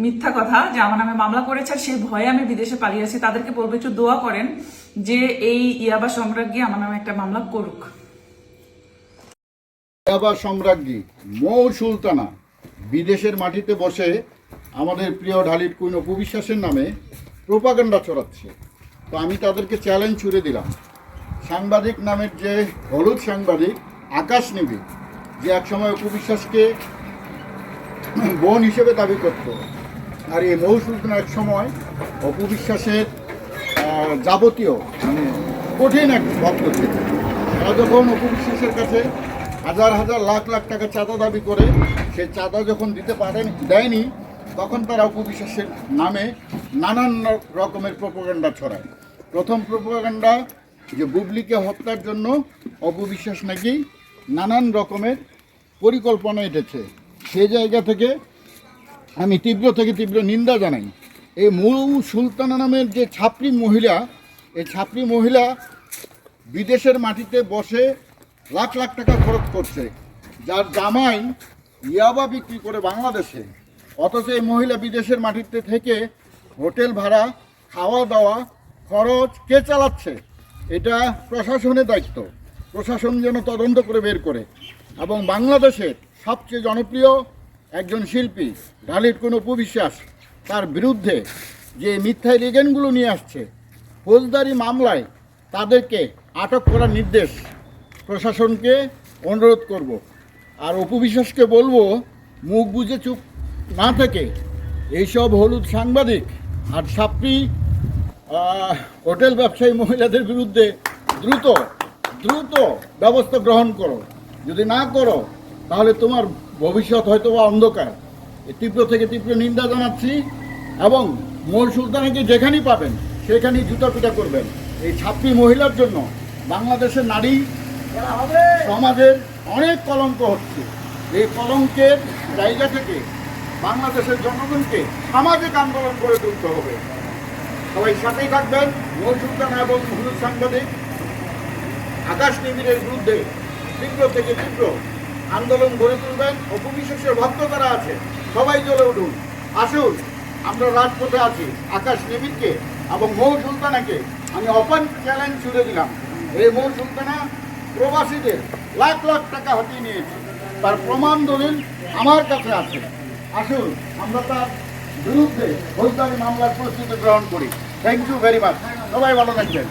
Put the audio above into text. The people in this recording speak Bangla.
মিথ্যা কথা যে আমার নামে মামলা করেছে আর সেই ভয়ে আমি বিদেশে পালিয়ে আছি। তাদেরকে বলবো একটু দোয়া করেন যে এই ইয়াবা সম্রাজ্ঞী আমার নামে একটা মামলা করুক। ইয়াবা সম্রাজ্ঞী মৌ সুলতানা বিদেশের মাটিতে বসে আমাদের প্রিয় ঢালির কুইন অপু বিশ্বাসের নামে প্রোপাগান্ডা ছড়াচ্ছে। তো আমি তাদেরকে চ্যালেঞ্জ ছুড়ে দিলাম, সাংবাদিক নামের যে হলুদ সাংবাদিক আকাশ নিবিড়, যে একসময় অপু বিশ্বাসকে বোন হিসেবে দাবি করত, আর এই মৌ সুলতানা এক সময় অপু বিশ্বাসের যাবতীয় কঠিন এক ভক্ত ছিল। তারা যখন অপু বিশ্বাসের কাছে হাজার হাজার লাখ লাখ টাকা চাঁদা দাবি করে সেই চাঁদা যখন দিতে দেয়নি, তখন তারা অপু বিশ্বাসের নামে নানান রকমের প্রোপাগান্ডা ছড়ায়। প্রথম প্রোপাগান্ডা যে বুবলিকে হত্যার জন্য অপু বিশ্বাস নাকি নানান রকমের পরিকল্পনা এঁটেছে। সেই জায়গা থেকে আমি তীব্র নিন্দা জানাই। এই মৌ সুলতানা নামের যে ছাত্রী মহিলা, এই ছাত্রী মহিলা বিদেশের মাটিতে বসে লাখ লাখ টাকা খরচ করছে, যার জামাই ইয়াবা বিক্রি করে বাংলাদেশে। অথচ এই মহিলা বিদেশের মাটিতে থেকে হোটেল ভাড়া, খাওয়া দাওয়া খরচ কে চালাচ্ছে? এটা প্রশাসনের দায়িত্ব। প্রশাসন যেন তদন্ত করে বের করে। এবং বাংলাদেশের সবচেয়ে জনপ্রিয় একজন শিল্পী ঢালির কুইন অপু বিশ্বাস, তার বিরুদ্ধে যে মিথ্যা এলিগেশনগুলো নিয়ে আসছে, ফৌজদারি মামলায় তাদেরকে আটক করার নির্দেশ প্রশাসনকে অনুরোধ করব। আর অপু বিশ্বাসকে বলবো, মুখ বুজে চুপ না থেকে এইসব হলুদ সাংবাদিক আর ছাত্রী হোটেল ব্যবসায়ী মহিলাদের বিরুদ্ধে দ্রুত ব্যবস্থা গ্রহণ করো। যদি না করো তাহলে তোমার ভবিষ্যৎ হয়তো বা অন্ধকার। তীব্র নিন্দা জানাচ্ছি এবং মৌ সুলতানাকে যেখানেই পাবেন সেখানেই জুতা পিটা করবেন। এই ছাত্রী মহিলার জন্য বাংলাদেশের নারী সমাজের অনেক কলঙ্ক হচ্ছে। এই কলঙ্কের জায়গা থেকে বাংলাদেশের জনগণকে সামাজিক আন্দোলন করে তুলতে হবে। সবাই সাথেই থাকবেন। মৌ সুলতানা এবং হলুদ সাংবাদিক আকাশ নিবিড়ের বিরুদ্ধে তীব্র আন্দোলন গড়ে তুলবেন। অপু বিশ্বাসের ভক্ত যারা আছে সবাই জ্বলে উঠুন। আসুন, আমরা রাজপথে আছি। আকাশ নিবিড়কে এবং মৌ সুলতানাকে আমি ওপেন চ্যালেঞ্জ ছুড়ে দিলাম। এই মৌ সুলতানা প্রবাসীদের লাখ লাখ টাকা হাতিয়ে নিয়েছে, তার প্রমাণ দলিল আমার কাছে আছে। আসুন, আমরা তার বিরুদ্ধে ফৌজদারি মামলার প্রস্তুতি গ্রহণ করি। Thank you very much. সবাই ভালো থাকবেন।